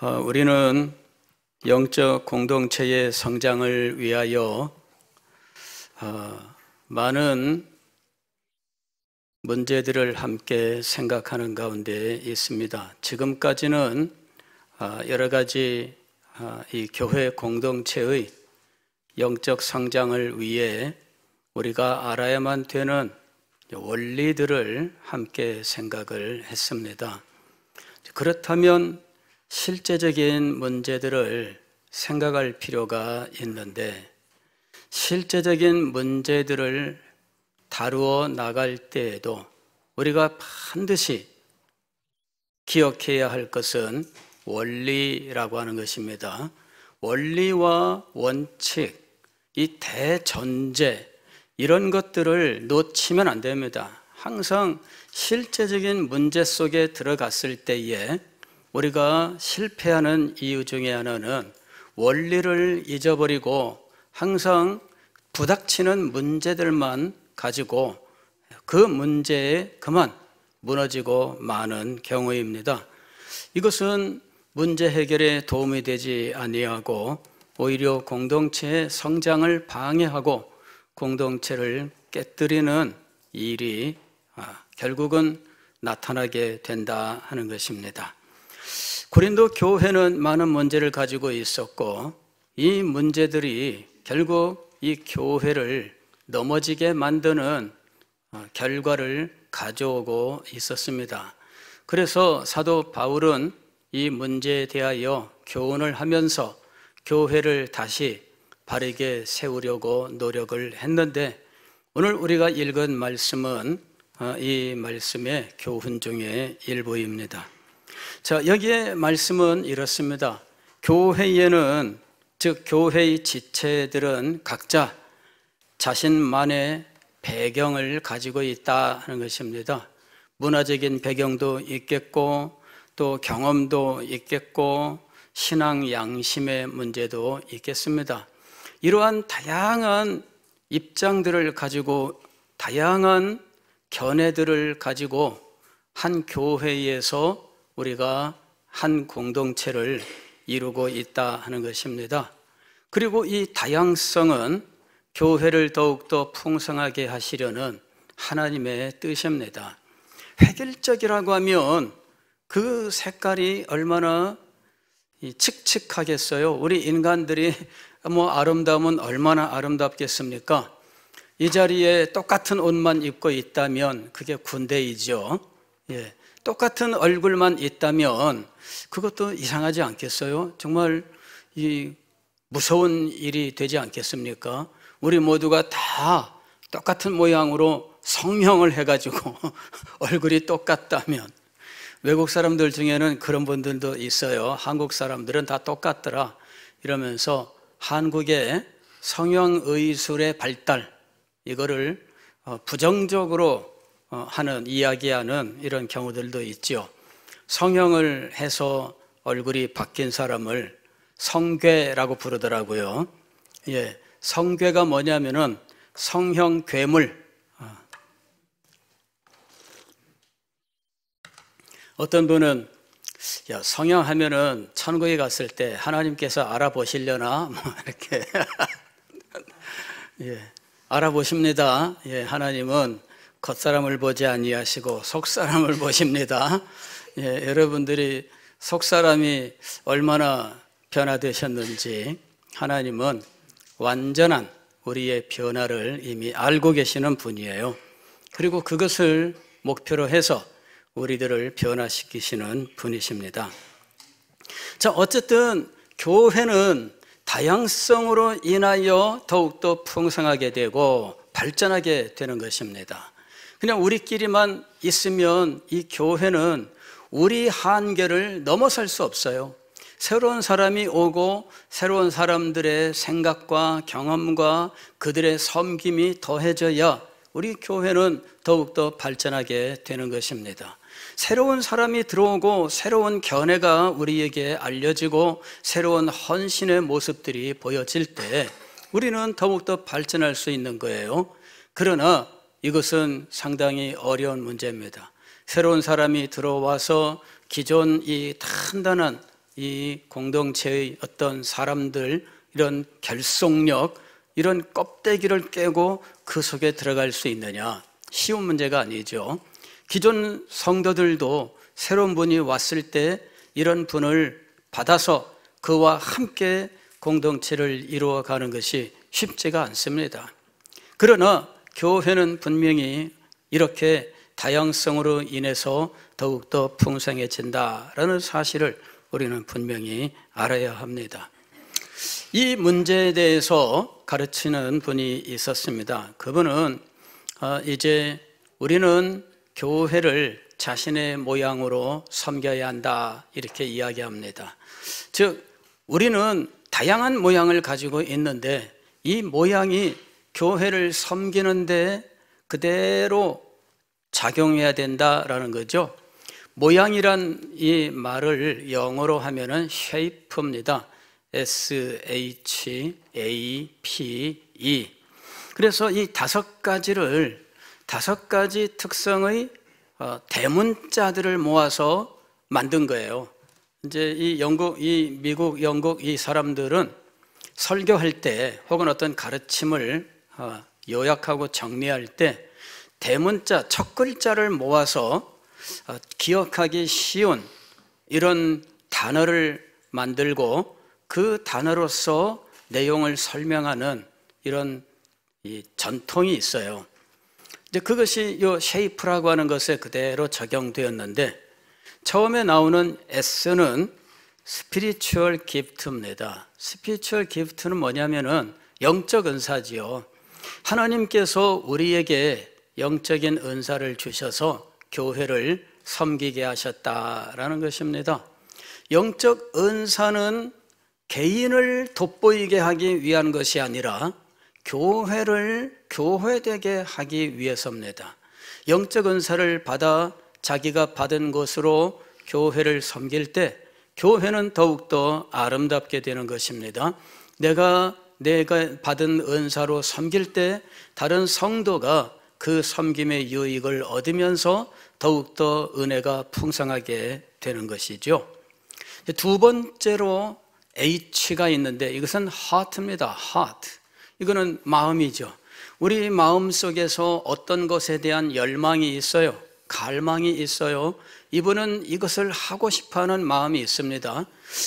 우리는 영적 공동체의 성장을 위하여 많은 문제들을 함께 생각하는 가운데 있습니다. 지금까지는 여러 가지 이 교회 공동체의 영적 성장을 위해 우리가 알아야만 되는 원리들을 함께 생각을 했습니다. 그렇다면 실제적인 문제들을 생각할 필요가 있는데, 실제적인 문제들을 다루어 나갈 때에도 우리가 반드시 기억해야 할 것은 원리라고 하는 것입니다. 원리와 원칙, 이 대전제, 이런 것들을 놓치면 안 됩니다. 항상 실제적인 문제 속에 들어갔을 때에 우리가 실패하는 이유 중에 하나는 원리를 잊어버리고 항상 부닥치는 문제들만 가지고 그 문제에 그만 무너지고 마는 경우입니다. 이것은 문제 해결에 도움이 되지 아니하고 오히려 공동체의 성장을 방해하고 공동체를 깨뜨리는 일이 결국은 나타나게 된다 하는 것입니다. 고린도 교회는 많은 문제를 가지고 있었고, 이 문제들이 결국 이 교회를 넘어지게 만드는 결과를 가져오고 있었습니다. 그래서 사도 바울은 이 문제에 대하여 교훈을 하면서 교회를 다시 바르게 세우려고 노력을 했는데, 오늘 우리가 읽은 말씀은 이 말씀의 교훈 중에 일부입니다. 자, 여기에 말씀은 이렇습니다. 교회에는, 즉 교회의 지체들은 각자 자신만의 배경을 가지고 있다 하는 것입니다. 문화적인 배경도 있겠고, 또 경험도 있겠고, 신앙 양심의 문제도 있겠습니다. 이러한 다양한 입장들을 가지고, 다양한 견해들을 가지고 한 교회에서 우리가 한 공동체를 이루고 있다 하는 것입니다. 그리고 이 다양성은 교회를 더욱더 풍성하게 하시려는 하나님의 뜻입니다. 획일적이라고 하면 그 색깔이 얼마나 칙칙하겠어요. 우리 인간들이 아름다우면 얼마나 아름답겠습니까? 이 자리에 똑같은 옷만 입고 있다면 그게 군대이죠. 예. 똑같은 얼굴만 있다면 그것도 이상하지 않겠어요? 정말 무서운 일이 되지 않겠습니까? 우리 모두가 다 똑같은 모양으로 성형을 해가지고 얼굴이 똑같다면. 외국 사람들 중에는 그런 분들도 있어요. 한국 사람들은 다 똑같더라 이러면서 한국의 성형의술의 발달, 이거를 부정적으로 이야기하는 이런 경우들도 있죠. 성형을 해서 얼굴이 바뀐 사람을 성괴라고 부르더라고요. 예, 성괴가 뭐냐면은 성형 괴물. 어떤 분은 성형하면은 천국에 갔을 때 하나님께서 알아보시려나 이렇게 예, 알아보십니다. 예, 하나님은 겉사람을 보지 아니하시고 속사람을 보십니다. 예, 여러분들이 속사람이 얼마나 변화되셨는지 하나님은 완전한 우리의 변화를 이미 알고 계시는 분이에요. 그리고 그것을 목표로 해서 우리들을 변화시키시는 분이십니다. 자, 어쨌든 교회는 다양성으로 인하여 더욱더 풍성하게 되고 발전하게 되는 것입니다. 그냥 우리끼리만 있으면 이 교회는 우리 한계를 넘어설 수 없어요. 새로운 사람이 오고 새로운 사람들의 생각과 경험과 그들의 섬김이 더해져야 우리 교회는 더욱더 발전하게 되는 것입니다. 새로운 사람이 들어오고 새로운 견해가 우리에게 알려지고 새로운 헌신의 모습들이 보여질 때 우리는 더욱더 발전할 수 있는 거예요. 그러나 이것은 상당히 어려운 문제입니다. 새로운 사람이 들어와서 기존 이 단단한 이 공동체의 어떤 사람들, 이런 결속력, 이런 껍데기를 깨고 그 속에 들어갈 수 있느냐? 쉬운 문제가 아니죠. 기존 성도들도 새로운 분이 왔을 때 이런 분을 받아서 그와 함께 공동체를 이루어가는 것이 쉽지가 않습니다. 그러나 교회는 분명히 이렇게 다양성으로 인해서 더욱더 풍성해진다라는 사실을 우리는 분명히 알아야 합니다. 이 문제에 대해서 가르치는 분이 있었습니다. 그분은 이제 우리는 교회를 자신의 모양으로 섬겨야 한다 이렇게 이야기합니다. 즉 우리는 다양한 모양을 가지고 있는데 이 모양이 교회를 섬기는데 그대로 작용해야 된다라는 거죠. 모양이란 이 말을 영어로 하면은 shape입니다. SHAPE. 그래서 이 다섯 가지 특성의 대문자들을 모아서 만든 거예요. 이제 이 미국, 영국 이 사람들은 설교할 때 혹은 어떤 가르침을 요약하고 정리할 때 대문자 첫 글자를 모아서 기억하기 쉬운 이런 단어를 만들고 그 단어로서 내용을 설명하는 이런 이 전통이 있어요. 이제 그것이 요 쉐이프라고 하는 것에 그대로 적용되었는데 처음에 나오는 S는 스피리추얼 기프트입니다. 스피리추얼 기프트는 뭐냐면은 영적 은사지요. 하나님께서 우리에게 영적인 은사를 주셔서 교회를 섬기게 하셨다라는 것입니다. 영적 은사는 개인을 돋보이게 하기 위한 것이 아니라 교회를 교회되게 하기 위해서입니다. 영적 은사를 받아 자기가 받은 것으로 교회를 섬길 때 교회는 더욱더 아름답게 되는 것입니다. 내가 받은 은사로 섬길 때 다른 성도가 그 섬김의 유익을 얻으면서 더욱더 은혜가 풍성하게 되는 것이죠. 두 번째로 H가 있는데 이것은 heart입니다. heart. 이거는 마음이죠. 우리 마음 속에서 어떤 것에 대한 열망이 있어요. 갈망이 있어요. 이분은 이것을 하고 싶어하는 마음이 있습니다.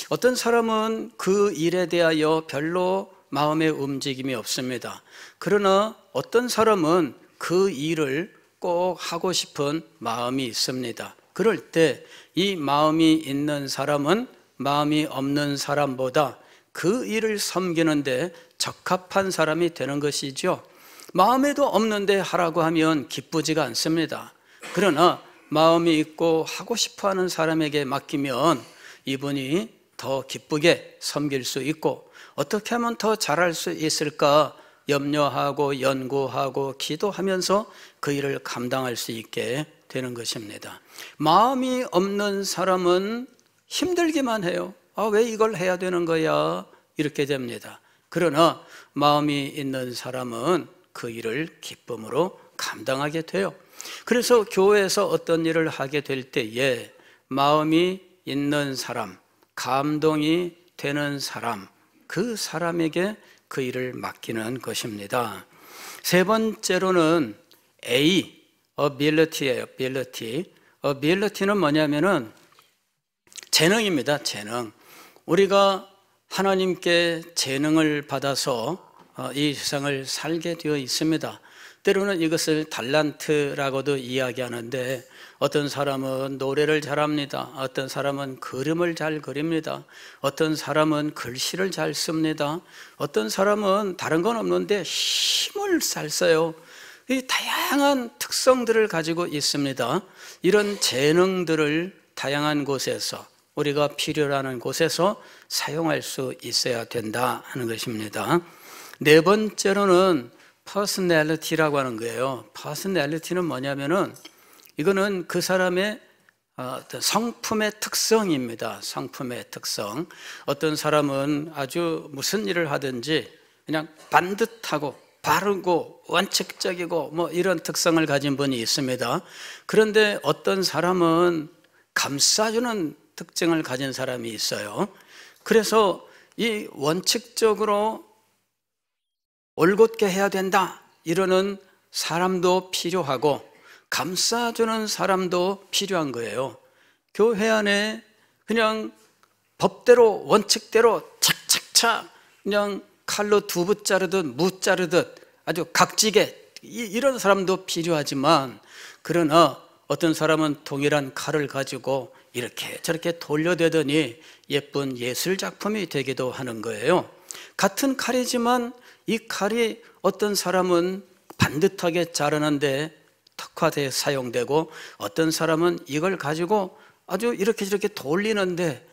어떤 사람은 그 일에 대하여 별로 마음의 움직임이 없습니다. 그러나 어떤 사람은 그 일을 꼭 하고 싶은 마음이 있습니다. 그럴 때 이 마음이 있는 사람은 마음이 없는 사람보다 그 일을 섬기는데 적합한 사람이 되는 것이죠. 마음에도 없는데 하라고 하면 기쁘지가 않습니다. 그러나 마음이 있고 하고 싶어하는 사람에게 맡기면 이분이 더 기쁘게 섬길 수 있고 어떻게 하면 더 잘할 수 있을까 염려하고 연구하고 기도하면서 그 일을 감당할 수 있게 되는 것입니다. 마음이 없는 사람은 힘들기만 해요. 왜 이걸 해야 되는 거야? 이렇게 됩니다. 그러나 마음이 있는 사람은 그 일을 기쁨으로 감당하게 돼요. 그래서 교회에서 어떤 일을 하게 될 때에 마음이 있는 사람, 감동이 되는 사람, 그 사람에게 그 일을 맡기는 것입니다. 세 번째로는 A, ability예요. ability는 뭐냐면은 재능입니다. 재능. 우리가 하나님께 재능을 받아서 이 세상을 살게 되어 있습니다. 때로는 이것을 달란트라고도 이야기하는데 어떤 사람은 노래를 잘합니다. 어떤 사람은 그림을 잘 그립니다. 어떤 사람은 글씨를 잘 씁니다. 어떤 사람은 다른 건 없는데 힘을 잘 써요. 이 다양한 특성들을 가지고 있습니다. 이런 재능들을 다양한 곳에서 우리가 필요로 하는 곳에서 사용할 수 있어야 된다 하는 것입니다. 네 번째로는 personality라고 하는 거예요. personality는 뭐냐면은 이거는 그 사람의 성품의 특성입니다. 성품의 특성. 어떤 사람은 아주 무슨 일을 하든지 그냥 반듯하고 바르고 원칙적이고 뭐 이런 특성을 가진 분이 있습니다. 그런데 어떤 사람은 감싸주는 특징을 가진 사람이 있어요. 그래서 이 원칙적으로 올곧게 해야 된다 이러는 사람도 필요하고 감싸주는 사람도 필요한 거예요. 교회 안에 그냥 법대로 원칙대로 착착착 그냥 칼로 두부 자르듯 무 자르듯 아주 각지게 이런 사람도 필요하지만, 그러나 어떤 사람은 동일한 칼을 가지고 이렇게 저렇게 돌려대더니 예쁜 예술 작품이 되기도 하는 거예요. 같은 칼이지만 이 칼이 어떤 사람은 반듯하게 자르는데 특화되어 사용되고, 어떤 사람은 이걸 가지고 아주 이렇게 저렇게 돌리는데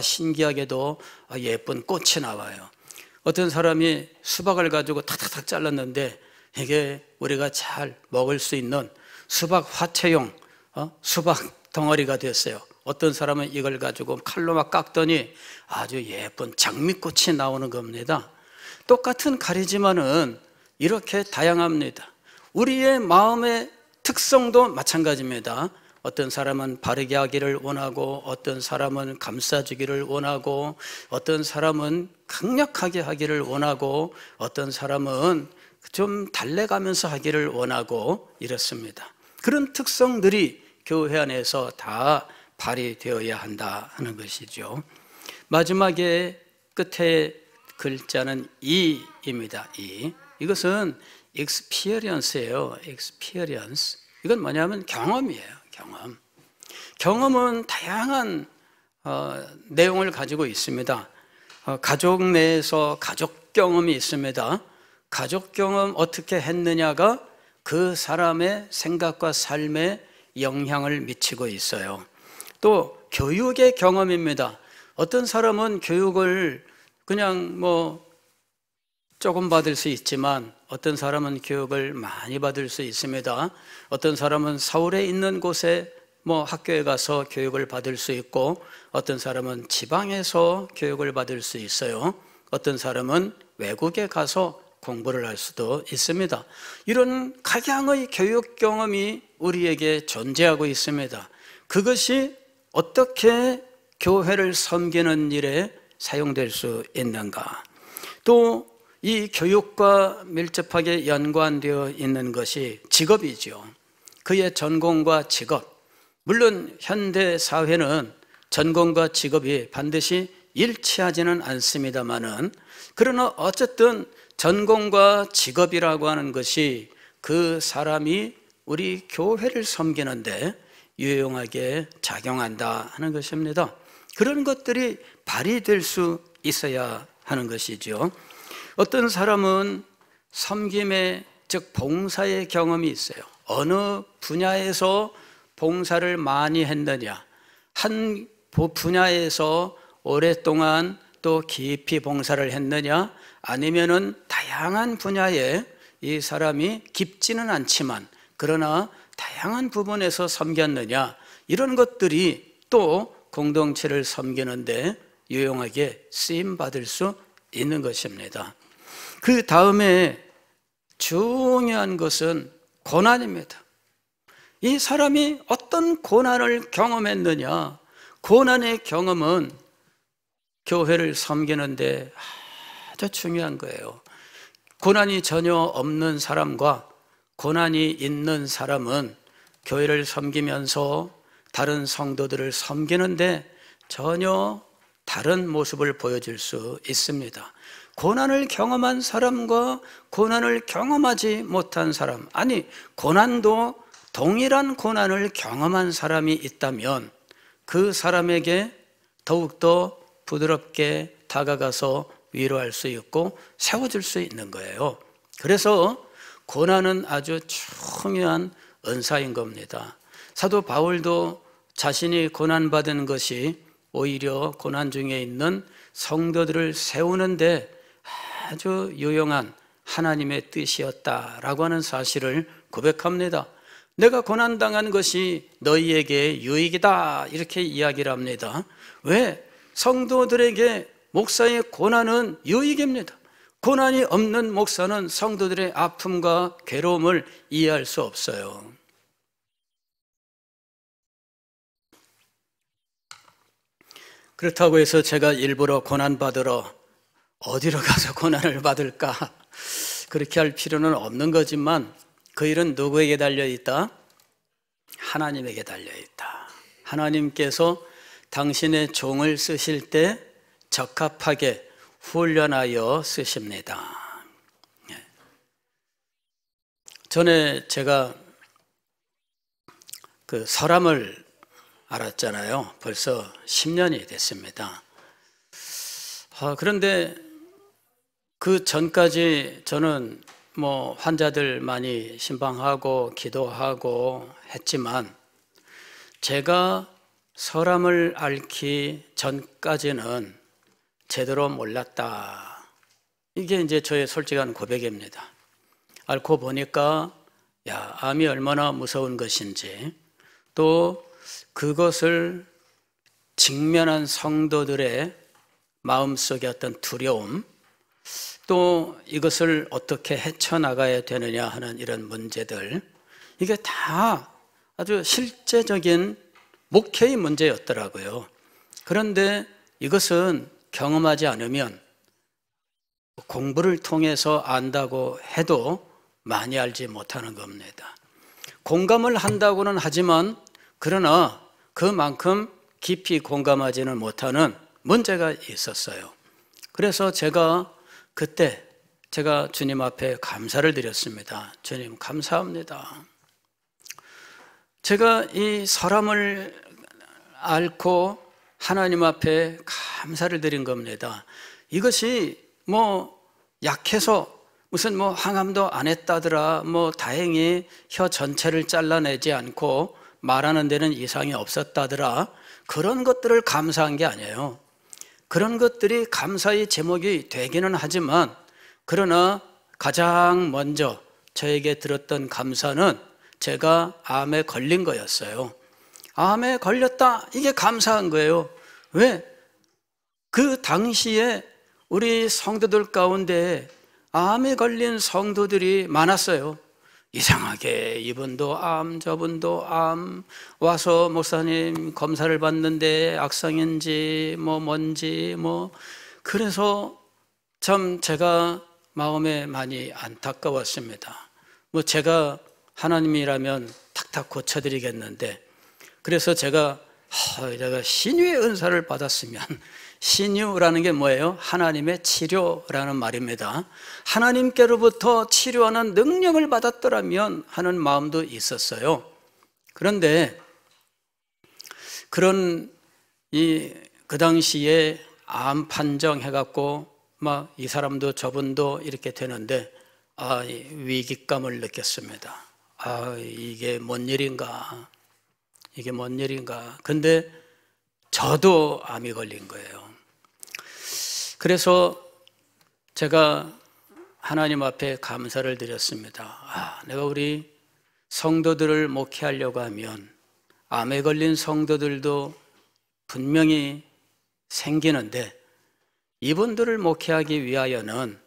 신기하게도 예쁜 꽃이 나와요. 어떤 사람이 수박을 가지고 탁탁탁 잘랐는데 이게 우리가 잘 먹을 수 있는 수박 화채용 수박 덩어리가 됐어요. 어떤 사람은 이걸 가지고 칼로 막 깎더니 아주 예쁜 장미꽃이 나오는 겁니다. 똑같은 칼이지만은 이렇게 다양합니다. 우리의 마음의 특성도 마찬가지입니다. 어떤 사람은 바르게 하기를 원하고, 어떤 사람은 감싸주기를 원하고, 어떤 사람은 강력하게 하기를 원하고, 어떤 사람은 좀 달래가면서 하기를 원하고 이렇습니다. 그런 특성들이 교회 안에서 다 발휘되어야 한다 하는 것이죠. 마지막에 끝에 글자는 이입니다. 이것은 experience예요. experience. 이건 뭐냐면 경험이에요. 경험은 다양한 내용을 가지고 있습니다. 가족 내에서 가족 경험이 있습니다. 가족 경험 어떻게 했느냐가 그 사람의 생각과 삶에 영향을 미치고 있어요. 또 교육의 경험입니다. 어떤 사람은 교육을 그냥 조금 받을 수 있지만, 어떤 사람은 교육을 많이 받을 수 있습니다. 어떤 사람은 서울에 있는 곳에 학교에 가서 교육을 받을 수 있고, 어떤 사람은 지방에서 교육을 받을 수 있어요. 어떤 사람은 외국에 가서 공부를 할 수도 있습니다. 이런 각양의 교육 경험이 우리에게 존재하고 있습니다. 그것이 어떻게 교회를 섬기는 일에 사용될 수 있는가? 또 이 교육과 밀접하게 연관되어 있는 것이 직업이죠. 그의 전공과 직업. 물론 현대 사회는 전공과 직업이 반드시 일치하지는 않습니다만은, 그러나 어쨌든 전공과 직업이라고 하는 것이 그 사람이 우리 교회를 섬기는데 유용하게 작용한다 하는 것입니다. 그런 것들이 발휘될 수 있어야 하는 것이죠. 어떤 사람은 섬김의, 즉 봉사의 경험이 있어요. 어느 분야에서 봉사를 많이 했느냐, 한 분야에서 오랫동안 또 깊이 봉사를 했느냐, 아니면은 다양한 분야에 이 사람이 깊지는 않지만 그러나 다양한 부분에서 섬겼느냐, 이런 것들이 또 공동체를 섬기는데 유용하게 쓰임받을 수 있는 것입니다. 그 다음에 중요한 것은 고난입니다. 이 사람이 어떤 고난을 경험했느냐, 고난의 경험은 교회를 섬기는데 아주 중요한 거예요. 고난이 전혀 없는 사람과 고난이 있는 사람은 교회를 섬기면서 다른 성도들을 섬기는데 전혀 다른 모습을 보여줄 수 있습니다. 고난을 경험한 사람과 고난을 경험하지 못한 사람, 아니 고난도 동일한 고난을 경험한 사람이 있다면 그 사람에게 더욱더 부드럽게 다가가서 위로할 수 있고 세워줄 수 있는 거예요. 그래서 고난은 아주 중요한 은사인 겁니다. 사도 바울도 자신이 고난받은 것이 오히려 고난 중에 있는 성도들을 세우는데 아주 유용한 하나님의 뜻이었다라고 하는 사실을 고백합니다. 내가 고난당한 것이 너희에게 유익이다, 이렇게 이야기를 합니다. 왜? 성도들에게 목사의 고난은 유익입니다. 고난이 없는 목사는 성도들의 아픔과 괴로움을 이해할 수 없어요. 그렇다고 해서 제가 일부러 고난받으러 어디로 가서 고난을 받을까? 그렇게 할 필요는 없는 거지만 그 일은 누구에게 달려있다? 하나님에게 달려있다. 하나님께서 당신의 종을 쓰실 때 적합하게 훈련하여 쓰십니다. 전에 제가 그 설함을 알았잖아요. 벌써 10년이 됐습니다. 그런데 그 전까지 저는 뭐 환자들 많이 신방하고 기도하고 했지만 제가 설함을 앓기 전까지는 제대로 몰랐다. 이게 이제 저의 솔직한 고백입니다. 앓고 보니까 암이 얼마나 무서운 것인지, 또 그것을 직면한 성도들의 마음속의 어떤 두려움, 또 이것을 어떻게 헤쳐나가야 되느냐 하는 이런 문제들, 이게 다 아주 실제적인 목회의 문제였더라고요. 그런데 이것은 경험하지 않으면 공부를 통해서 안다고 해도 많이 알지 못하는 겁니다. 공감을 한다고는 하지만 그러나 그만큼 깊이 공감하지는 못하는 문제가 있었어요. 그래서 제가 그때 주님 앞에 감사를 드렸습니다. 주님 감사합니다. 제가 이 설함을 앓고 하나님 앞에 감사를 드린 겁니다. 이것이 뭐 약해서 무슨 뭐 항암도 안 했다더라, 뭐 다행히 혀 전체를 잘라내지 않고 말하는 데는 이상이 없었다더라, 그런 것들을 감사한 게 아니에요. 그런 것들이 감사의 제목이 되기는 하지만 그러나 가장 먼저 저에게 들었던 감사는 제가 암에 걸린 거였어요. 암에 걸렸다, 이게 감사한 거예요. 왜? 그 당시에 우리 성도들 가운데 암에 걸린 성도들이 많았어요. 이상하게 이분도 암, 저분도 암, 와서 목사님 검사를 받는데 악성인지 뭔지 그래서 참 제가 마음에 많이 안타까웠습니다. 제가 하나님이라면 탁탁 고쳐드리겠는데, 그래서 제가 신유의 은사를 받았으면, 신유라는 게 뭐예요? 하나님의 치료라는 말입니다. 하나님께로부터 치료하는 능력을 받았더라면 하는 마음도 있었어요. 그런데 그 당시에 암 판정해갖고 막 이 사람도 저분도 이렇게 되는데 위기감을 느꼈습니다. 이게 뭔 일인가? 이게 뭔 일인가? 근데 저도 암이 걸린 거예요. 그래서 제가 하나님 앞에 감사를 드렸습니다. 내가 우리 성도들을 목회하려고 하면 암에 걸린 성도들도 분명히 생기는데 이분들을 목회하기 위하여는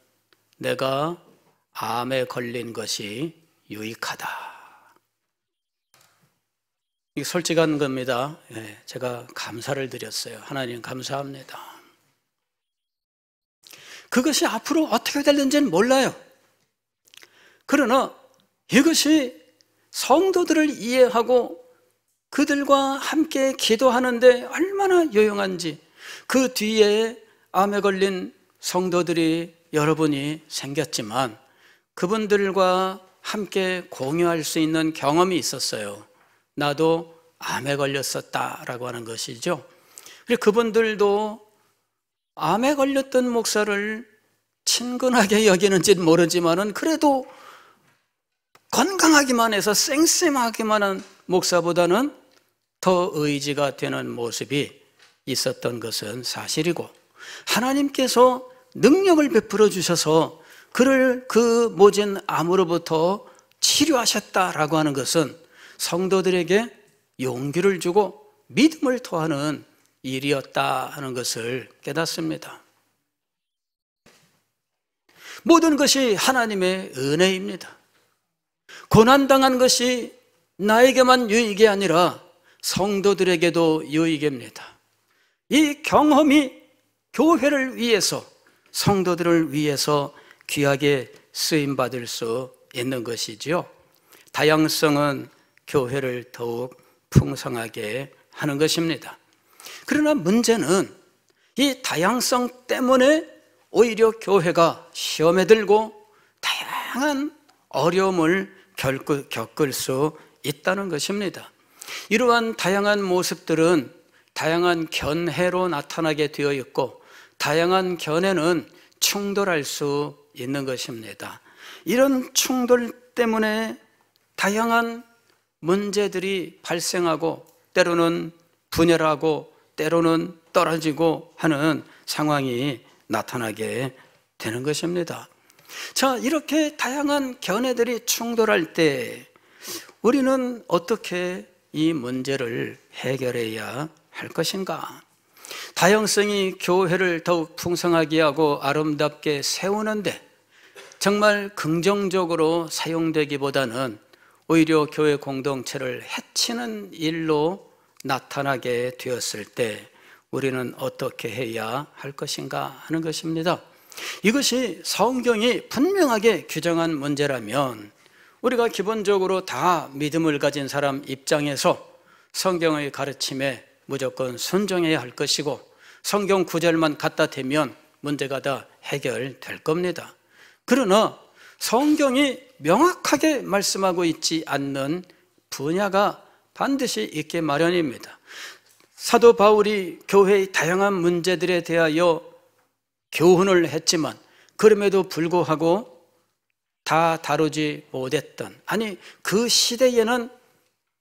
내가 암에 걸린 것이 유익하다. 이게 솔직한 겁니다. 제가 감사를 드렸어요. 하나님 감사합니다. 그것이 앞으로 어떻게 될는지는 몰라요. 그러나 이것이 성도들을 이해하고 그들과 함께 기도하는데 얼마나 유용한지, 그 뒤에 암에 걸린 성도들이 여러분이 생겼지만 그분들과 함께 공유할 수 있는 경험이 있었어요. 나도 암에 걸렸었다라고 하는 것이죠. 그리고 그분들도 암에 걸렸던 목사를 친근하게 여기는지는 모르지만은 그래도 건강하기만 해서 쌩쌩하기만 한 목사보다는 더 의지가 되는 모습이 있었던 것은 사실이고, 하나님께서 능력을 베풀어 주셔서 그를 그 모진 암으로부터 치료하셨다라고 하는 것은 성도들에게 용기를 주고 믿음을 토하는 일이었다 하는 것을 깨닫습니다. 모든 것이 하나님의 은혜입니다. 고난당한 것이 나에게만 유익이 아니라 성도들에게도 유익입니다. 이 경험이 교회를 위해서, 성도들을 위해서 귀하게 쓰임받을 수 있는 것이지요. 다양성은 교회를 더욱 풍성하게 하는 것입니다. 그러나 문제는 이 다양성 때문에 오히려 교회가 시험에 들고 다양한 어려움을 겪을 수 있다는 것입니다. 이러한 다양한 모습들은 다양한 견해로 나타나게 되어 있고, 다양한 견해는 충돌할 수 있는 것입니다. 이런 충돌 때문에 다양한 문제들이 발생하고, 때로는 분열하고 때로는 떨어지고 하는 상황이 나타나게 되는 것입니다. 자, 이렇게 다양한 견해들이 충돌할 때 우리는 어떻게 이 문제를 해결해야 할 것인가? 다양성이 교회를 더욱 풍성하게 하고 아름답게 세우는데 정말 긍정적으로 사용되기보다는 오히려 교회 공동체를 해치는 일로 나타나게 되었을 때 우리는 어떻게 해야 할 것인가 하는 것입니다. 이것이 성경이 분명하게 규정한 문제라면 우리가 기본적으로 다 믿음을 가진 사람 입장에서 성경의 가르침에 무조건 순종해야 할 것이고, 성경 구절만 갖다 대면 문제가 다 해결될 겁니다. 그러나 성경이 명확하게 말씀하고 있지 않는 분야가 반드시 있게 마련입니다. 사도 바울이 교회의 다양한 문제들에 대하여 교훈을 했지만 그럼에도 불구하고 다 다루지 못했던, 아니 그 시대에는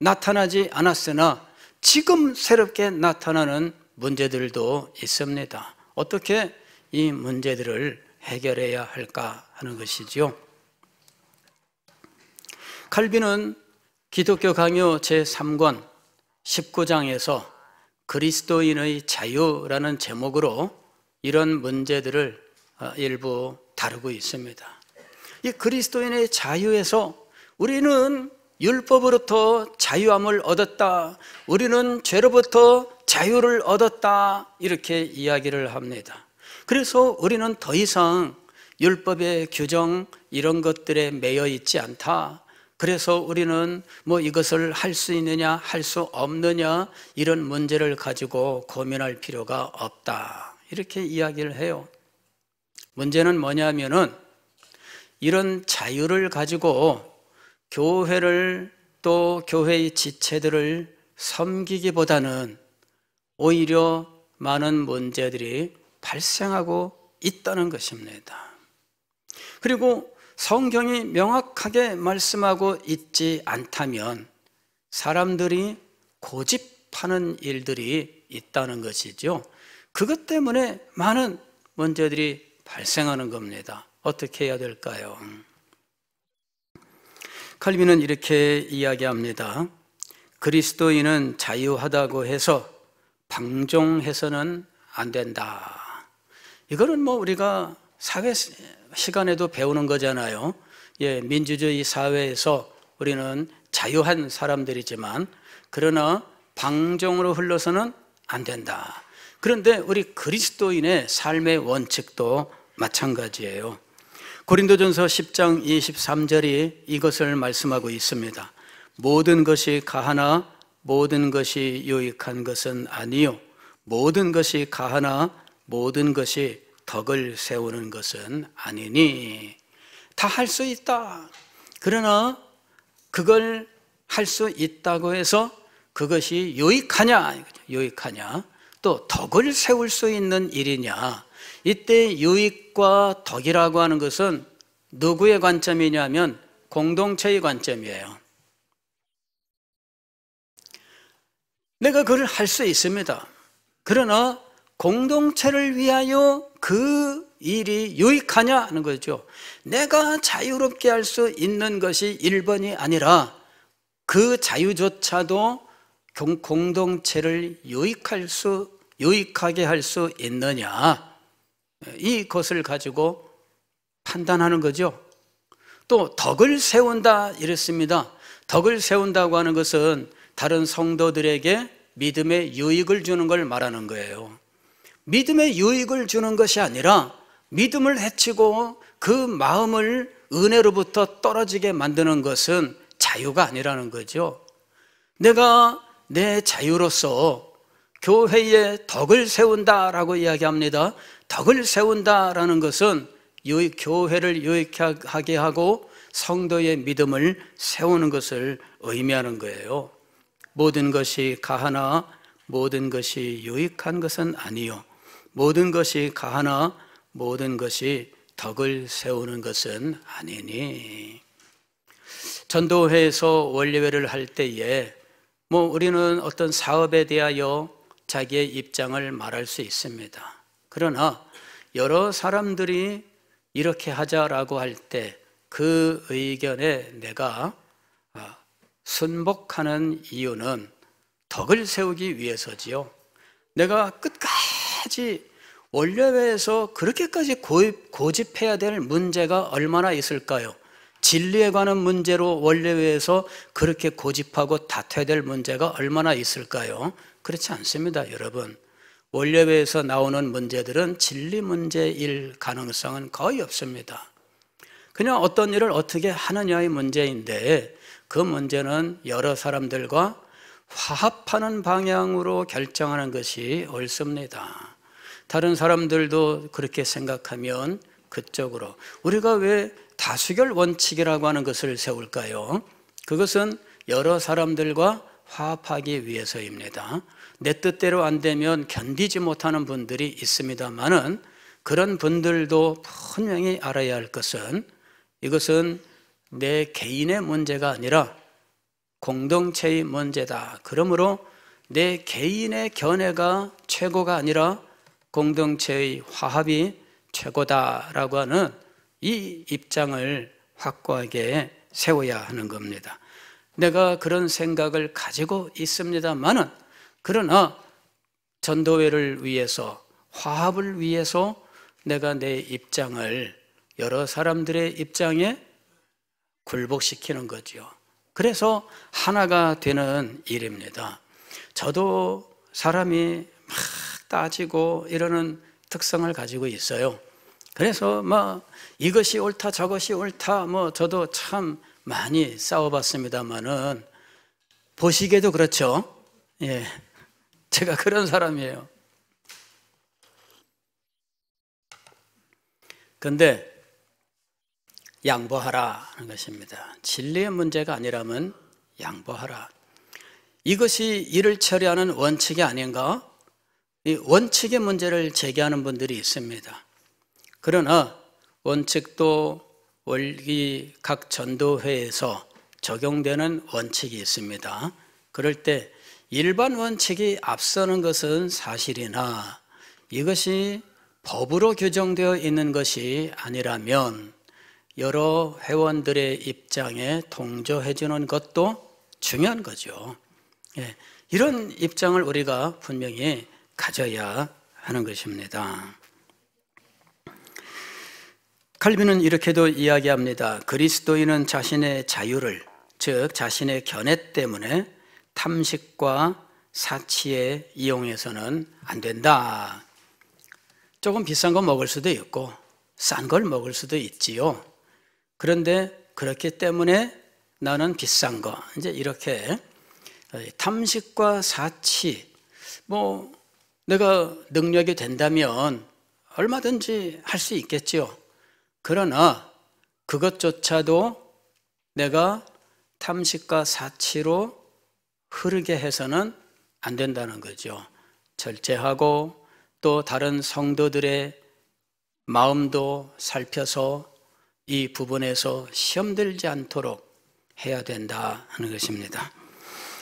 나타나지 않았으나 지금 새롭게 나타나는 문제들도 있습니다. 어떻게 이 문제들을 해결해야 할까 하는 것이지요. 칼빈은 기독교 강요 제3권 19장에서 그리스도인의 자유라는 제목으로 이런 문제들을 일부 다루고 있습니다. 이 그리스도인의 자유에서 우리는 율법으로부터 자유함을 얻었다, 우리는 죄로부터 자유를 얻었다, 이렇게 이야기를 합니다. 그래서 우리는 더 이상 율법의 규정 이런 것들에 매여 있지 않다. 그래서 우리는 이것을 할 수 있느냐 할 수 없느냐 이런 문제를 가지고 고민할 필요가 없다, 이렇게 이야기를 해요. 문제는 뭐냐면은 이런 자유를 가지고 교회를 또 교회의 지체들을 섬기기보다는 오히려 많은 문제들이 발생하고 있다는 것입니다. 그리고 성경이 명확하게 말씀하고 있지 않다면 사람들이 고집하는 일들이 있다는 것이죠. 그것 때문에 많은 문제들이 발생하는 겁니다. 어떻게 해야 될까요? 칼빈은 이렇게 이야기합니다. 그리스도인은 자유하다고 해서 방종해서는 안 된다. 이거는 우리가 사회 시간에도 배우는 거잖아요. 민주주의 사회에서 우리는 자유한 사람들이지만 그러나 방종으로 흘러서는 안 된다. 그런데 우리 그리스도인의 삶의 원칙도 마찬가지예요. 고린도전서 10장 23절이 이것을 말씀하고 있습니다. 모든 것이 가하나 모든 것이 유익한 것은 아니요, 모든 것이 가하나 모든 것이 덕을 세우는 것은 아니니. 다 할 수 있다. 그러나 그걸 할 수 있다고 해서 그것이 유익하냐, 또 덕을 세울 수 있는 일이냐. 이때 유익과 덕이라고 하는 것은 누구의 관점이냐면 공동체의 관점이에요. 내가 그걸 할 수 있습니다. 그러나 공동체를 위하여 그 일이 유익하냐 하는 거죠. 내가 자유롭게 할 수 있는 것이 1번이 아니라 그 자유조차도 공동체를 유익하게 할 수 있느냐, 이것을 가지고 판단하는 거죠. 또 덕을 세운다 이랬습니다. 덕을 세운다고 하는 것은 다른 성도들에게 믿음의 유익을 주는 걸 말하는 거예요. 믿음의 유익을 주는 것이 아니라 믿음을 해치고 그 마음을 은혜로부터 떨어지게 만드는 것은 자유가 아니라는 거죠. 내가 내 자유로서 교회에 덕을 세운다라고 이야기합니다. 덕을 세운다라는 것은 교회를 유익하게 하고 성도의 믿음을 세우는 것을 의미하는 거예요. 모든 것이 가하나 모든 것이 유익한 것은 아니요, 모든 것이 가하나 모든 것이 덕을 세우는 것은 아니니. 전도회에서 원례회를 할 때에 우리는 어떤 사업에 대하여 자기의 입장을 말할 수 있습니다. 그러나 여러 사람들이 이렇게 하자라고 할 때 그 의견에 내가 순복하는 이유는 덕을 세우기 위해서지요. 내가 끝까지 원례회에서 그렇게까지 고집해야 될 문제가 얼마나 있을까요? 진리에 관한 문제로 원례회에서 그렇게 고집하고 다퉈야 될 문제가 얼마나 있을까요? 그렇지 않습니다, 여러분. 원례회에서 나오는 문제들은 진리 문제일 가능성은 거의 없습니다. 그냥 어떤 일을 어떻게 하느냐의 문제인데 그 문제는 여러 사람들과 화합하는 방향으로 결정하는 것이 옳습니다. 다른 사람들도 그렇게 생각하면 그쪽으로. 우리가 왜 다수결 원칙이라고 하는 것을 세울까요? 그것은 여러 사람들과 화합하기 위해서입니다. 내 뜻대로 안 되면 견디지 못하는 분들이 있습니다만은 그런 분들도 분명히 알아야 할 것은 이것은 내 개인의 문제가 아니라 공동체의 문제다. 그러므로 내 개인의 견해가 최고가 아니라 공동체의 화합이 최고다라고 하는 이 입장을 확고하게 세워야 하는 겁니다. 내가 그런 생각을 가지고 있습니다만은 그러나 전도회를 위해서, 화합을 위해서 내가 내 입장을 여러 사람들의 입장에 굴복시키는 거죠. 그래서 하나가 되는 일입니다. 저도 사람이 막 따지고 이러는 특성을 가지고 있어요. 그래서 이것이 옳다 저것이 옳다 저도 참 많이 싸워봤습니다만은 보시기에도 그렇죠. 예, 제가 그런 사람이에요. 그런데 양보하라 하는 것입니다. 진리의 문제가 아니라면 양보하라. 이것이 일을 처리하는 원칙이 아닌가? 이 원칙의 문제를 제기하는 분들이 있습니다. 그러나 원칙도 각 전도회에서 적용되는 원칙이 있습니다. 그럴 때 일반 원칙이 앞서는 것은 사실이나 이것이 법으로 규정되어 있는 것이 아니라면 여러 회원들의 입장에 동조해 주는 것도 중요한 거죠. 예, 이런 입장을 우리가 분명히 가져야 하는 것입니다. 칼빈은 이렇게도 이야기합니다. 그리스도인은 자신의 자유를, 즉 자신의 견해 때문에 탐식과 사치에 이용해서는 안 된다. 조금 비싼 거 먹을 수도 있고 싼 걸 먹을 수도 있지요. 그런데 그렇기 때문에 나는 비싼 거, 이제 이렇게 탐식과 사치, 내가 능력이 된다면 얼마든지 할 수 있겠지요. 그러나 그것조차도 내가 탐식과 사치로 흐르게 해서는 안 된다는 거죠. 절제하고 또 다른 성도들의 마음도 살펴서 이 부분에서 시험 들지 않도록 해야 된다 하는 것입니다.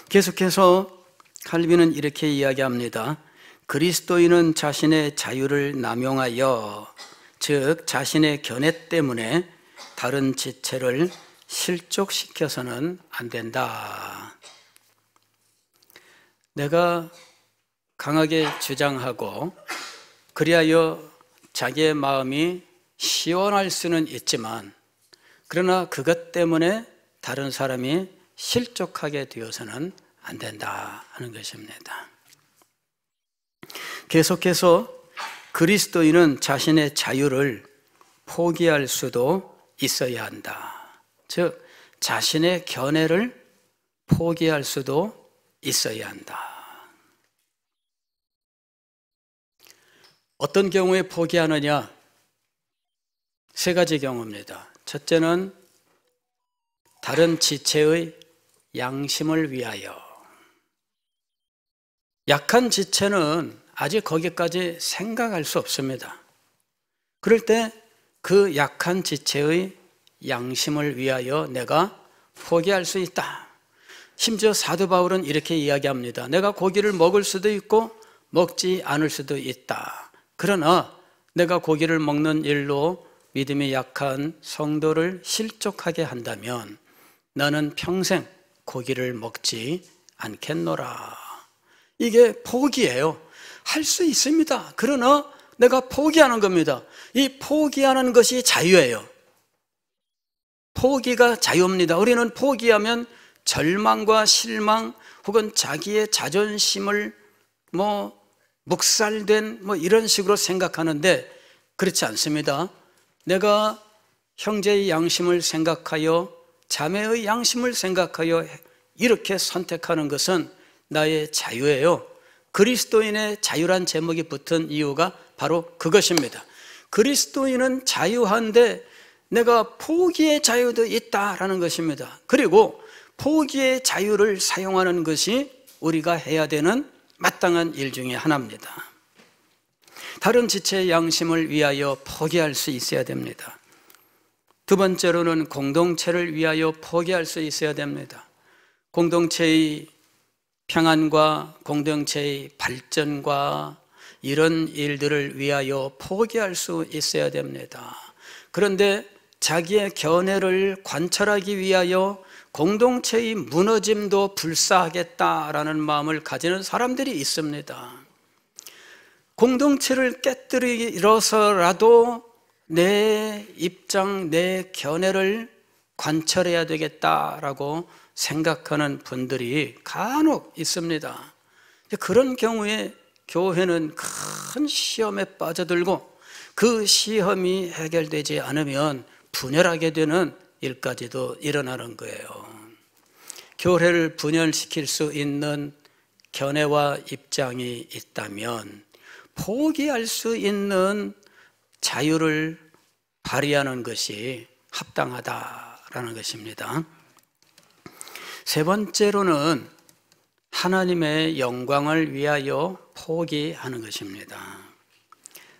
계속해서 칼빈은 이렇게 이야기합니다. 그리스도인은 자신의 자유를 남용하여, 즉 자신의 견해 때문에 다른 지체를 실족시켜서는 안 된다. 내가 강하게 주장하고 그리하여 자기의 마음이 시원할 수는 있지만 그러나 그것 때문에 다른 사람이 실족하게 되어서는 안 된다 하는 것입니다. 계속해서 그리스도인은 자신의 자유를 포기할 수도 있어야 한다. 즉 자신의 견해를 포기할 수도 있어야 한다. 어떤 경우에 포기하느냐? 세 가지 경우입니다. 첫째는 다른 지체의 양심을 위하여. 약한 지체는 아직 거기까지 생각할 수 없습니다. 그럴 때 그 약한 지체의 양심을 위하여 내가 포기할 수 있다. 심지어 사도 바울은 이렇게 이야기합니다. 내가 고기를 먹을 수도 있고 먹지 않을 수도 있다. 그러나 내가 고기를 먹는 일로 믿음이 약한 성도를 실족하게 한다면 나는 평생 고기를 먹지 않겠노라. 이게 포기예요. 할 수 있습니다. 그러나 내가 포기하는 겁니다. 이 포기하는 것이 자유예요. 포기가 자유입니다. 우리는 포기하면 절망과 실망 혹은 자기의 자존심을 묵살된 이런 식으로 생각하는데 그렇지 않습니다. 내가 형제의 양심을 생각하여 자매의 양심을 생각하여 이렇게 선택하는 것은 나의 자유예요. 그리스도인의 자유란 제목이 붙은 이유가 바로 그것입니다. 그리스도인은 자유한데 내가 포기의 자유도 있다라는 것입니다. 그리고 포기의 자유를 사용하는 것이 우리가 해야 되는 마땅한 일 중에 하나입니다. 다른 지체의 양심을 위하여 포기할 수 있어야 됩니다. 두 번째로는 공동체를 위하여 포기할 수 있어야 됩니다. 공동체의 평안과 공동체의 발전과 이런 일들을 위하여 포기할 수 있어야 됩니다. 그런데 자기의 견해를 관철하기 위하여 공동체의 무너짐도 불사하겠다라는 마음을 가지는 사람들이 있습니다. 공동체를 깨뜨리러서라도 내 입장, 내 견해를 관철해야 되겠다라고 생각하는 분들이 간혹 있습니다. 그런 경우에 교회는 큰 시험에 빠져들고 그 시험이 해결되지 않으면 분열하게 되는 일까지도 일어나는 거예요. 교회를 분열시킬 수 있는 견해와 입장이 있다면 포기할 수 있는 자유를 발휘하는 것이 합당하다라는 것입니다. 세 번째로는 하나님의 영광을 위하여 포기하는 것입니다.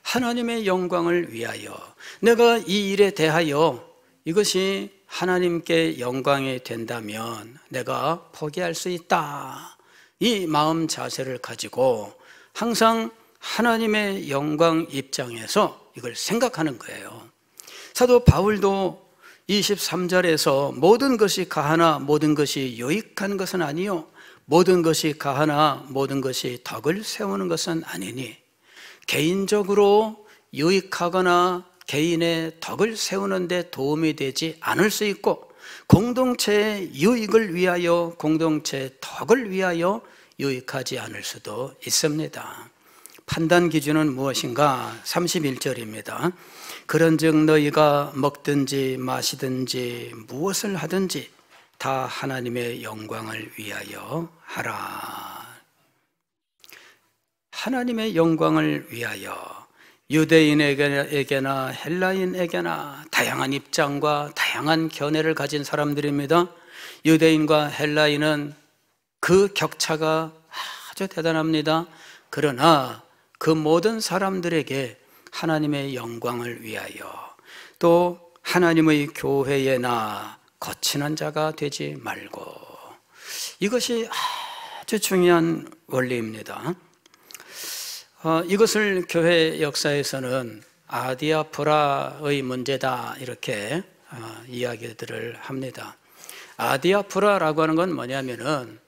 하나님의 영광을 위하여 내가 이 일에 대하여 이것이 하나님께 영광이 된다면 내가 포기할 수 있다. 이 마음 자세를 가지고 항상 하나님의 영광 입장에서 이걸 생각하는 거예요. 사도 바울도 23절에서 모든 것이 가하나 모든 것이 유익한 것은 아니요 모든 것이 가하나 모든 것이 덕을 세우는 것은 아니니 개인적으로 유익하거나 개인의 덕을 세우는 데 도움이 되지 않을 수 있고 공동체의 유익을 위하여 공동체의 덕을 위하여 유익하지 않을 수도 있습니다. 판단 기준은 무엇인가? 31절입니다. 그런즉 너희가 먹든지 마시든지 무엇을 하든지 다 하나님의 영광을 위하여 하라. 하나님의 영광을 위하여 유대인에게나 헬라인에게나 다양한 입장과 다양한 견해를 가진 사람들입니다. 유대인과 헬라인은 그 격차가 아주 대단합니다. 그러나 그 모든 사람들에게 하나님의 영광을 위하여 또 하나님의 교회에나 거치는 자가 되지 말고 이것이 아주 중요한 원리입니다. 이것을 교회 역사에서는 아디아프라의 문제다 이렇게 이야기들을 합니다. 아디아프라라고 하는 건 뭐냐면은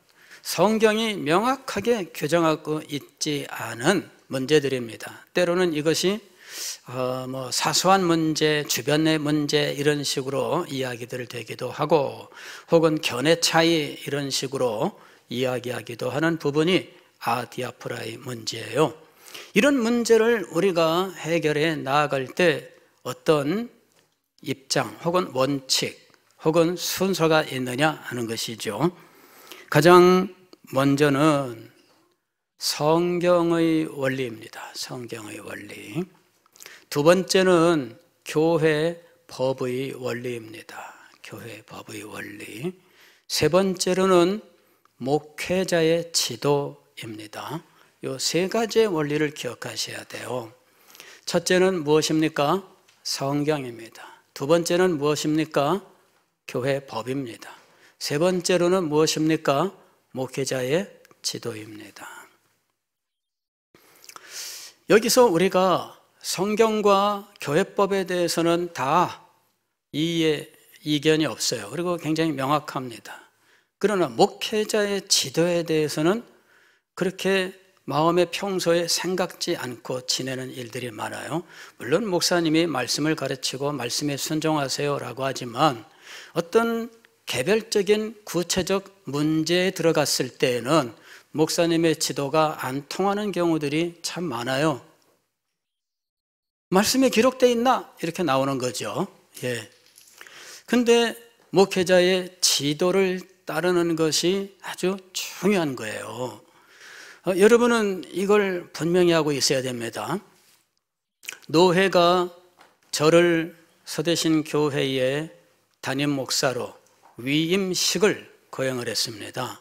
성경이 명확하게 규정하고 있지 않은 문제들입니다. 때로는 이것이 사소한 문제, 주변의 문제 이런 식으로 이야기들 되기도 하고 혹은 견해 차이 이런 식으로 이야기하기도 하는 부분이 아디아프라의 문제예요. 이런 문제를 우리가 해결해 나아갈 때 어떤 입장 혹은 원칙 혹은 순서가 있느냐 하는 것이죠. 가장 먼저는 성경의 원리입니다. 성경의 원리. 두 번째는 교회 법의 원리입니다. 교회 법의 원리. 세 번째로는 목회자의 지도입니다. 이 세 가지의 원리를 기억하셔야 돼요. 첫째는 무엇입니까? 성경입니다. 두 번째는 무엇입니까? 교회 법입니다. 세 번째로는 무엇입니까? 목회자의 지도입니다. 여기서 우리가 성경과 교회법에 대해서는 다 이견이 없어요. 그리고 굉장히 명확합니다. 그러나 목회자의 지도에 대해서는 그렇게 마음의 평소에 생각지 않고 지내는 일들이 많아요. 물론 목사님이 말씀을 가르치고 말씀에 순종하세요라고 하지만 어떤 개별적인 구체적 문제에 들어갔을 때에는 목사님의 지도가 안 통하는 경우들이 참 많아요. 말씀에 기록되어 있나? 이렇게 나오는 거죠. 예. 근데 목회자의 지도를 따르는 것이 아주 중요한 거예요. 여러분은 이걸 분명히 하고 있어야 됩니다. 노회가 저를 서대신 교회의 담임 목사로 위임식을 거행을 했습니다.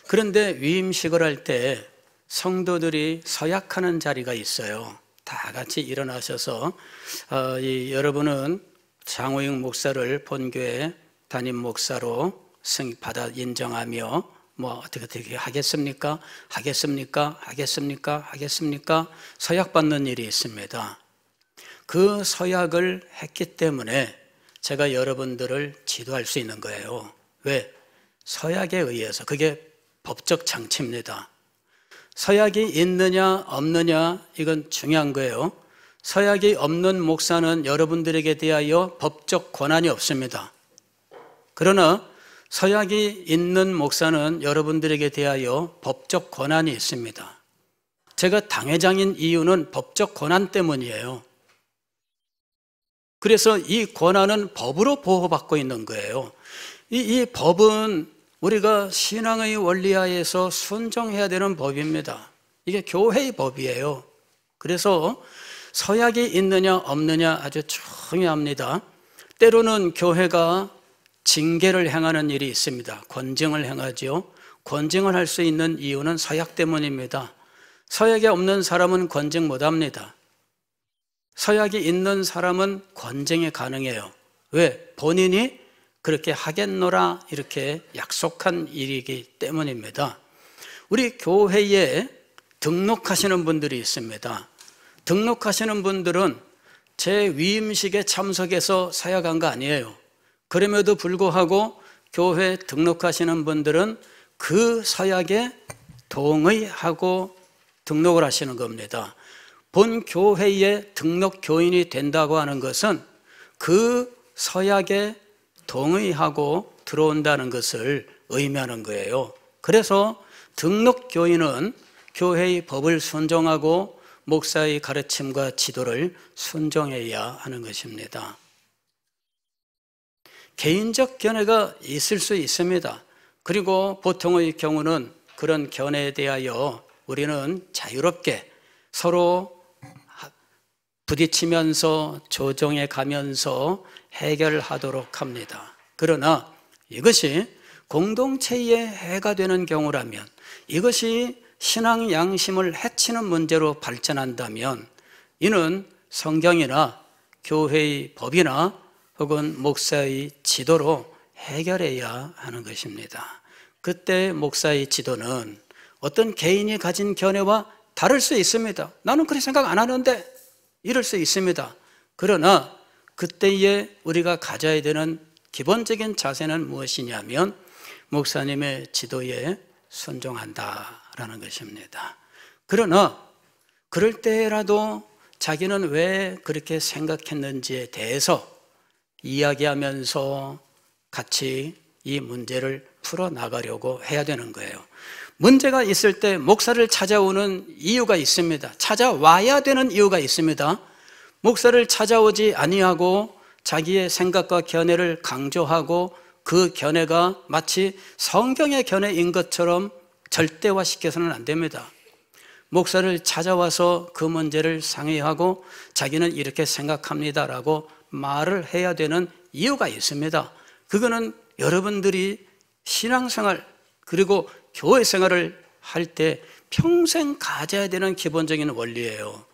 그런데 위임식을 할 때 성도들이 서약하는 자리가 있어요. 다 같이 일어나셔서 여러분은 장호익 목사를 본교회 담임 목사로 받아 인정하며 어떻게 하겠습니까? 하겠습니까? 서약받는 일이 있습니다. 그 서약을 했기 때문에 제가 여러분들을 지도할 수 있는 거예요. 왜? 서약에 의해서. 그게 법적 장치입니다. 서약이 있느냐 없느냐 이건 중요한 거예요. 서약이 없는 목사는 여러분들에게 대하여 법적 권한이 없습니다. 그러나 서약이 있는 목사는 여러분들에게 대하여 법적 권한이 있습니다. 제가 당회장인 이유는 법적 권한 때문이에요. 그래서 이 권한은 법으로 보호받고 있는 거예요. 이 법은 우리가 신앙의 원리하에서 순종해야 되는 법입니다. 이게 교회의 법이에요. 그래서 서약이 있느냐 없느냐 아주 중요합니다. 때로는 교회가 징계를 행하는 일이 있습니다. 권징을 행하죠. 권징을 할 수 있는 이유는 서약 때문입니다. 서약이 없는 사람은 권징 못합니다. 서약이 있는 사람은 권징이 가능해요. 왜? 본인이 그렇게 하겠노라 이렇게 약속한 일이기 때문입니다. 우리 교회에 등록하시는 분들이 있습니다. 등록하시는 분들은 제 위임식에 참석해서 서약한 거 아니에요. 그럼에도 불구하고 교회 등록하시는 분들은 그 서약에 동의하고 등록을 하시는 겁니다. 본 교회에 등록 교인이 된다고 하는 것은 그 서약에 동의하고 들어온다는 것을 의미하는 거예요. 그래서 등록 교인은 교회의 법을 순종하고 목사의 가르침과 지도를 순종해야 하는 것입니다. 개인적 견해가 있을 수 있습니다. 그리고 보통의 경우는 그런 견해에 대하여 우리는 자유롭게 서로 부딪히면서 조정해 가면서 해결하도록 합니다. 그러나 이것이 공동체에 해가 되는 경우라면, 이것이 신앙 양심을 해치는 문제로 발전한다면 이는 성경이나 교회의 법이나 혹은 목사의 지도로 해결해야 하는 것입니다. 그때 목사의 지도는 어떤 개인이 가진 견해와 다를 수 있습니다. 나는 그렇게 생각 안 하는데 이럴 수 있습니다. 그러나 그때에 우리가 가져야 되는 기본적인 자세는 무엇이냐면 목사님의 지도에 순종한다라는 것입니다. 그러나 그럴 때라도 자기는 왜 그렇게 생각했는지에 대해서 이야기하면서 같이 이 문제를 풀어나가려고 해야 되는 거예요. 문제가 있을 때 목사를 찾아오는 이유가 있습니다. 찾아와야 되는 이유가 있습니다. 목사를 찾아오지 아니하고 자기의 생각과 견해를 강조하고 그 견해가 마치 성경의 견해인 것처럼 절대화시켜서는 안 됩니다. 목사를 찾아와서 그 문제를 상의하고 자기는 이렇게 생각합니다라고 말을 해야 되는 이유가 있습니다. 그거는 여러분들이 신앙생활 그리고 교회 생활을 할 때 평생 가져야 되는 기본적인 원리예요.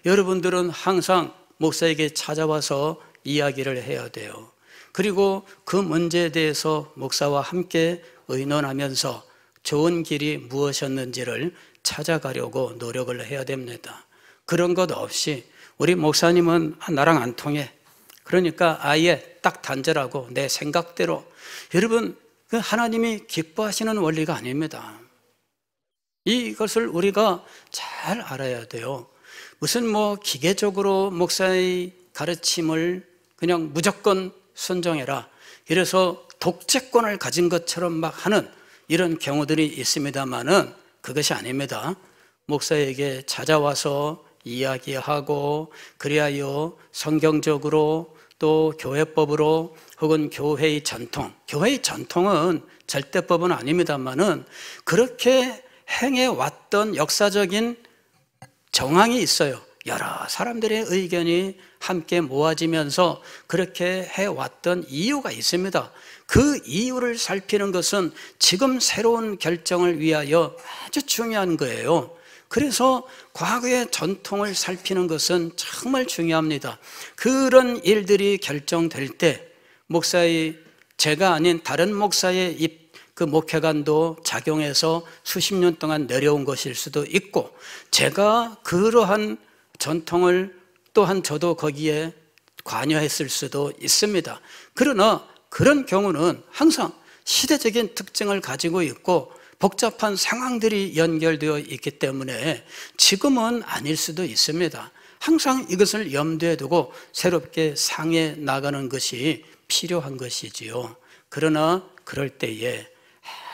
여러분들은 항상 목사에게 찾아와서 이야기를 해야 돼요. 그리고 그 문제에 대해서 목사와 함께 의논하면서 좋은 길이 무엇이었는지를 찾아가려고 노력을 해야 됩니다. 그런 것 없이 우리 목사님은 나랑 안 통해, 그러니까 아예 딱 단절하고 내 생각대로, 여러분 그 하나님이 기뻐하시는 원리가 아닙니다. 이것을 우리가 잘 알아야 돼요. 무슨 기계적으로 목사의 가르침을 그냥 무조건 순종해라, 이래서 독재권을 가진 것처럼 막 하는 이런 경우들이 있습니다만은 그것이 아닙니다. 목사에게 찾아와서 이야기하고 그리하여 성경적으로 또 교회법으로 혹은 교회의 전통은 절대법은 아닙니다만은 그렇게 행해왔던 역사적인 정황이 있어요. 여러 사람들의 의견이 함께 모아지면서 그렇게 해왔던 이유가 있습니다. 그 이유를 살피는 것은 지금 새로운 결정을 위하여 아주 중요한 거예요. 그래서 과거의 전통을 살피는 것은 정말 중요합니다. 그런 일들이 결정될 때 목사의, 제가 아닌 다른 목사의 그 목회관도 작용해서 수십 년 동안 내려온 것일 수도 있고, 제가 그러한 전통을 또한 저도 거기에 관여했을 수도 있습니다. 그러나 그런 경우는 항상 시대적인 특징을 가지고 있고 복잡한 상황들이 연결되어 있기 때문에 지금은 아닐 수도 있습니다. 항상 이것을 염두에 두고 새롭게 상해 나가는 것이 필요한 것이지요. 그러나 그럴 때에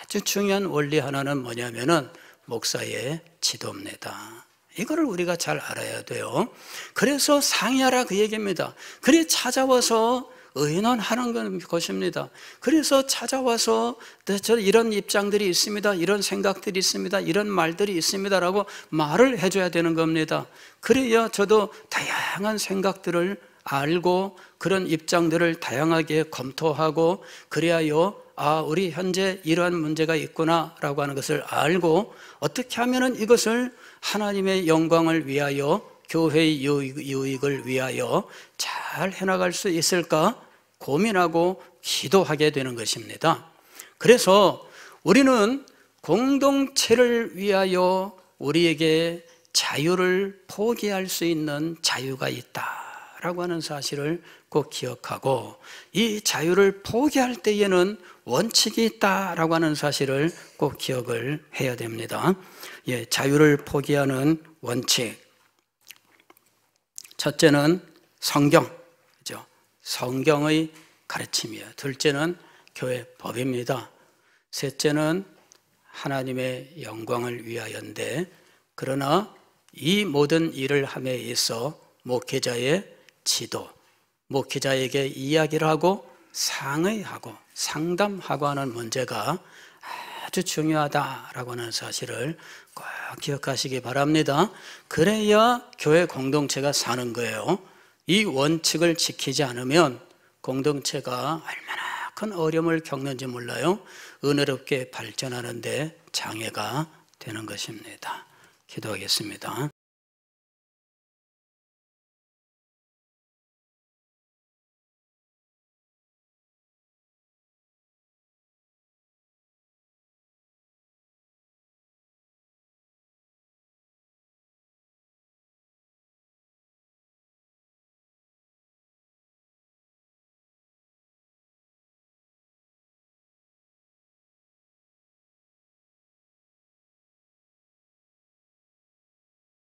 아주 중요한 원리 하나는 뭐냐면은 목사의 지도입니다. 이거를 우리가 잘 알아야 돼요. 그래서 상의하라 그 얘기입니다. 그래 찾아와서 의논하는 것입니다. 그래서 찾아와서 저 이런 입장들이 있습니다, 이런 생각들이 있습니다, 이런 말들이 있습니다라고 말을 해줘야 되는 겁니다. 그래야 저도 다양한 생각들을 알고 그런 입장들을 다양하게 검토하고 그래야요, 우리 현재 이러한 문제가 있구나라고 하는 것을 알고 어떻게 하면은 이것을 하나님의 영광을 위하여, 교회의 유익을 위하여 잘 해나갈 수 있을까 고민하고 기도하게 되는 것입니다. 그래서 우리는 공동체를 위하여 우리에게 자유를 포기할 수 있는 자유가 있다라고 하는 사실을 꼭 기억하고, 이 자유를 포기할 때에는 원칙이 있다라고 하는 사실을 꼭 기억을 해야 됩니다. 자유를 포기하는 원칙. 첫째는 성경, 그죠? 성경의 가르침이에요. 둘째는 교회 법입니다. 셋째는 하나님의 영광을 위하여인데, 그러나 이 모든 일을 함에 있어 목회자의 지도, 목회자에게 이야기를 하고 상의하고 상담하고 하는 문제가 아주 중요하다라고 하는 사실을 꼭 기억하시기 바랍니다. 그래야 교회 공동체가 사는 거예요. 이 원칙을 지키지 않으면 공동체가 얼마나 큰 어려움을 겪는지 몰라요. 은혜롭게 발전하는데 장애가 되는 것입니다. 기도하겠습니다.